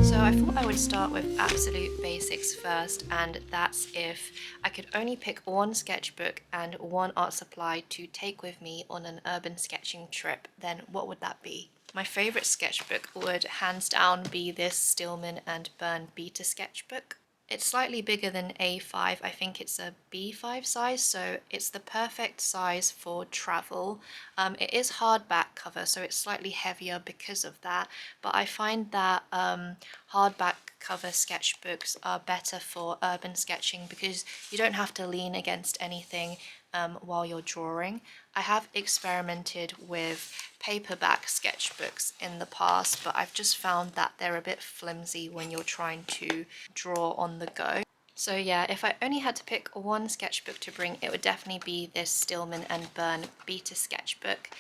So I thought I would start with absolute basics first, and that's if I could only pick one sketchbook and one art supply to take with me on an urban sketching trip, then what would that be? My favourite sketchbook would hands down be this Stillman and Birn beta sketchbook. It's slightly bigger than A5, I think it's a B5 size, so it's the perfect size for travel. It is hardback cover, so it's slightly heavier because of that, but I find that hardback cover sketchbooks are better for urban sketching because you don't have to lean against anything while you're drawing. I have experimented with paperback sketchbooks in the past, but I've just found that they're a bit flimsy when you're trying to draw on the go. So yeah, if I only had to pick one sketchbook to bring, it would definitely be this Stillman and Birn beta sketchbook.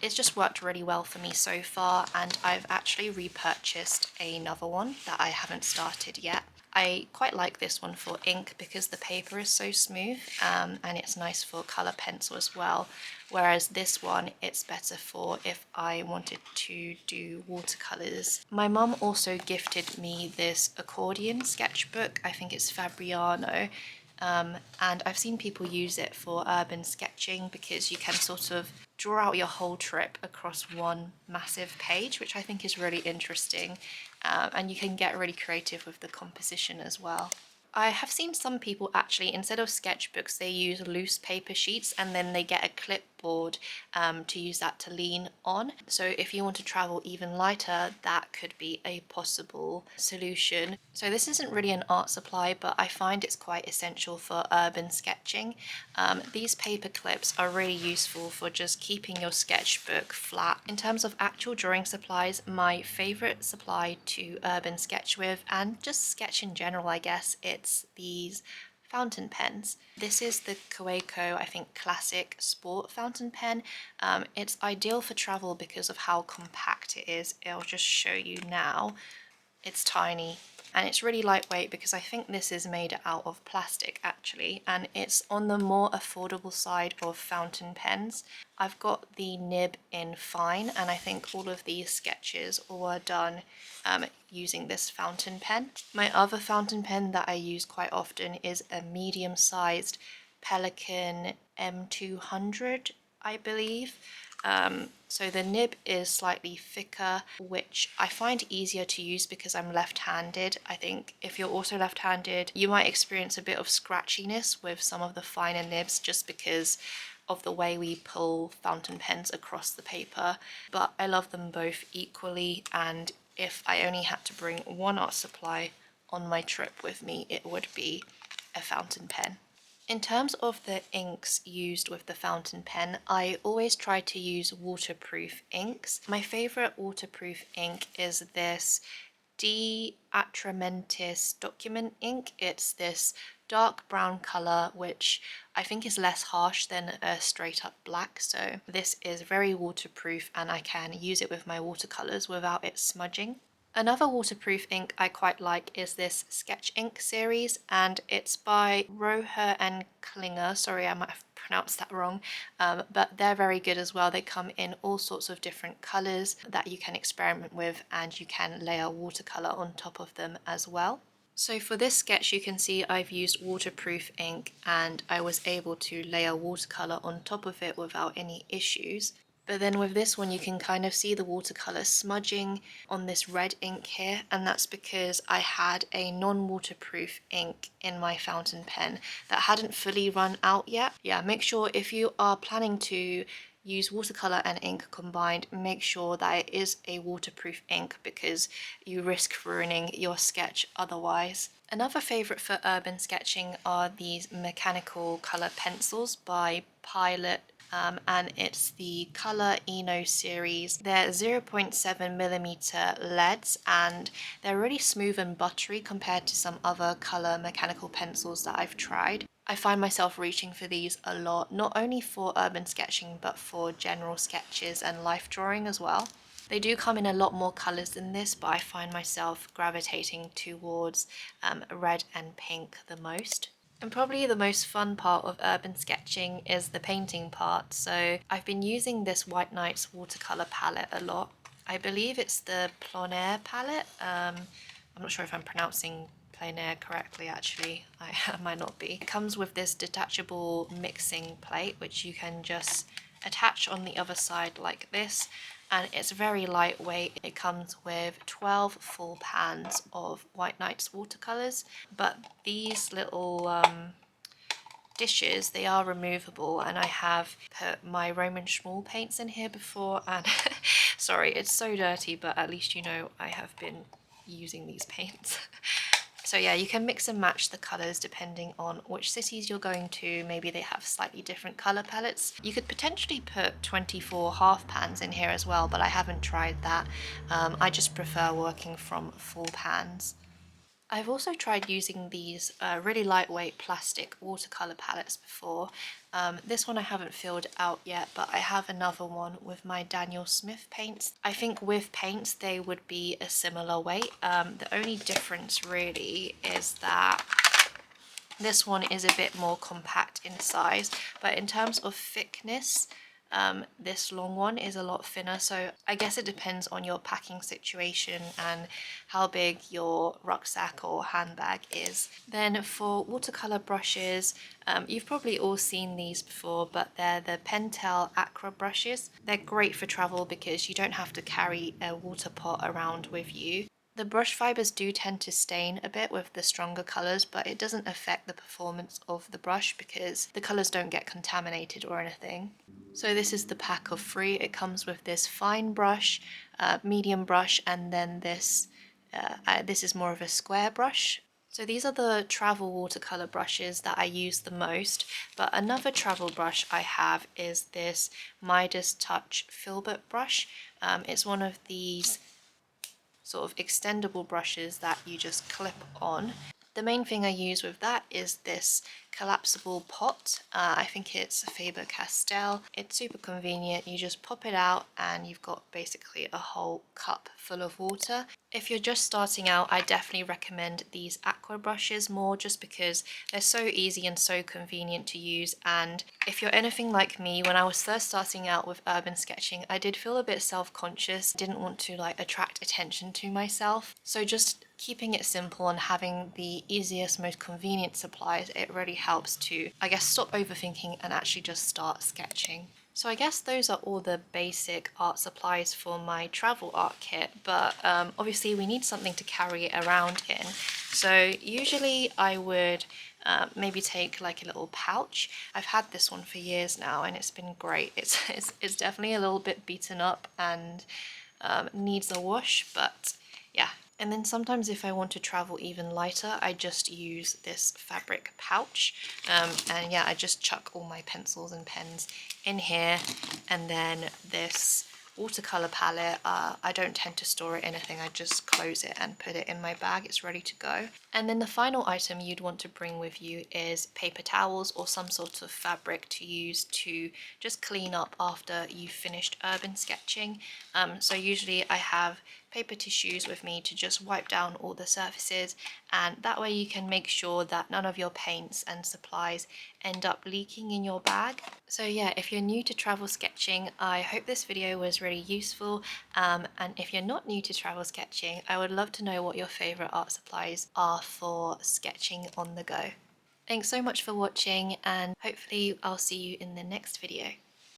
It's just worked really well for me so far, and I've actually repurchased another one that I haven't started yet. I quite like this one for ink because the paper is so smooth, and it's nice for colour pencil as well. Whereas this one, it's better for if I wanted to do watercolours. My mum also gifted me this accordion sketchbook. I think it's Fabriano. And I've seen people use it for urban sketching because you can sort of draw out your whole trip across one massive page, which I think is really interesting. And you can get really creative with the composition as well. I have seen some people actually, instead of sketchbooks, they use loose paper sheets and then they get a clipboard to use that to lean on. So if you want to travel even lighter, that could be a possible solution. So this isn't really an art supply, but I find it's quite essential for urban sketching. These paper clips are really useful for just keeping your sketchbook flat. In terms of actual drawing supplies, my favourite supply to urban sketch with, and just sketch in general, I guess, it's these fountain pens. This is the Kaweco, I think, Classic Sport fountain pen. It's ideal for travel because of how compact it is. I'll just show you now. It's tiny and it's really lightweight because I think this is made out of plastic actually, and it's on the more affordable side of fountain pens. I've got the nib in fine, and I think all of these sketches were done using this fountain pen. My other fountain pen that I use quite often is a medium-sized Pelikan M200, I believe. So the nib is slightly thicker, which I find easier to use because I'm left-handed. I think if you're also left-handed, you might experience a bit of scratchiness with some of the finer nibs just because of the way we pull fountain pens across the paper. But I love them both equally, and if I only had to bring one art supply on my trip with me, it would be a fountain pen. In terms of the inks used with the fountain pen, I always try to use waterproof inks. My favourite waterproof ink is this D Atramentis document ink. It's this dark brown colour, which I think is less harsh than a straight up black, so this is very waterproof and I can use it with my watercolours without it smudging. Another waterproof ink I quite like is this Sketch Ink series, and it's by Roher and Klinger. Sorry, I might have pronounced that wrong, but they're very good as well. They come in all sorts of different colours that you can experiment with, and you can layer watercolour on top of them as well. So for this sketch, you can see I've used waterproof ink and I was able to layer watercolour on top of it without any issues. But then with this one, you can kind of see the watercolour smudging on this red ink here, and that's because I had a non-waterproof ink in my fountain pen that hadn't fully run out yet. Yeah, make sure if you are planning to use watercolour and ink combined, make sure that it is a waterproof ink because you risk ruining your sketch otherwise. Another favourite for urban sketching are these mechanical colour pencils by Pilot, and it's the Colour Eno series. They're 0.7mm leads and they're really smooth and buttery compared to some other colour mechanical pencils that I've tried. I find myself reaching for these a lot, not only for urban sketching but for general sketches and life drawing as well. They do come in a lot more colours than this, but I find myself gravitating towards red and pink the most. And probably the most fun part of urban sketching is the painting part. So I've been using this White Nights watercolor palette a lot. I believe it's the plein palette. I'm not sure if I'm pronouncing plein correctly actually. I might not be. It comes with this detachable mixing plate which you can just attach on the other side like this, and it's very lightweight. It comes with 12 full pans of White Nights watercolors, but these little dishes, they are removable, and I have put my Roman Schmoll paints in here before, and sorry, it's so dirty, but at least you know I have been using these paints. So yeah, you can mix and match the colours depending on which cities you're going to. Maybe they have slightly different colour palettes. You could potentially put 24 half pans in here as well, but I haven't tried that. I just prefer working from full pans. I've also tried using these really lightweight plastic watercolour palettes before. This one I haven't filled out yet, but I have another one with my Daniel Smith paints. I think with paints they would be a similar weight. The only difference really is that this one is a bit more compact in size, but in terms of thickness, this long one is a lot thinner. So I guess it depends on your packing situation and how big your rucksack or handbag is. Then for watercolor brushes, you've probably all seen these before, but they're the Pentel Aqua brushes. They're great for travel because you don't have to carry a water pot around with you. The brush fibers do tend to stain a bit with the stronger colours, but it doesn't affect the performance of the brush because the colours don't get contaminated or anything. So this is the pack of 3. It comes with this fine brush, medium brush, and then this is more of a square brush. So these are the travel watercolour brushes that I use the most, but another travel brush I have is this Midas Touch Filbert brush. It's one of these sort of extendable brushes that you just clip on. The main thing I use with that is this collapsible pot. I think it's a Faber Castell. It's super convenient. You just pop it out and you've got basically a whole cup full of water. If you're just starting out, I definitely recommend these aqua brushes more, just because they're so easy and so convenient to use. And if you're anything like me, when I was first starting out with urban sketching, I did feel a bit self-conscious, didn't want to like attract attention to myself. So just keeping it simple and having the easiest, most convenient supplies, it really helps to, I guess, stop overthinking and actually just start sketching. So I guess those are all the basic art supplies for my travel art kit, but obviously we need something to carry it around in. So usually I would maybe take like a little pouch. I've had this one for years now and it's been great. It's definitely a little bit beaten up and needs a wash, but yeah. And then sometimes if I want to travel even lighter, I just use this fabric pouch. And yeah, I just chuck all my pencils and pens in here. And then this watercolor palette, I don't tend to store it in anything. I just close it and put it in my bag. It's ready to go. And then the final item you'd want to bring with you is paper towels or some sort of fabric to use to just clean up after you've finished urban sketching. So usually I have paper tissues with me to just wipe down all the surfaces, and that way you can make sure that none of your paints and supplies end up leaking in your bag. So yeah, if you're new to travel sketching, I hope this video was really useful, and if you're not new to travel sketching, I would love to know what your favourite art supplies are for sketching on the go. Thanks so much for watching, and hopefully I'll see you in the next video.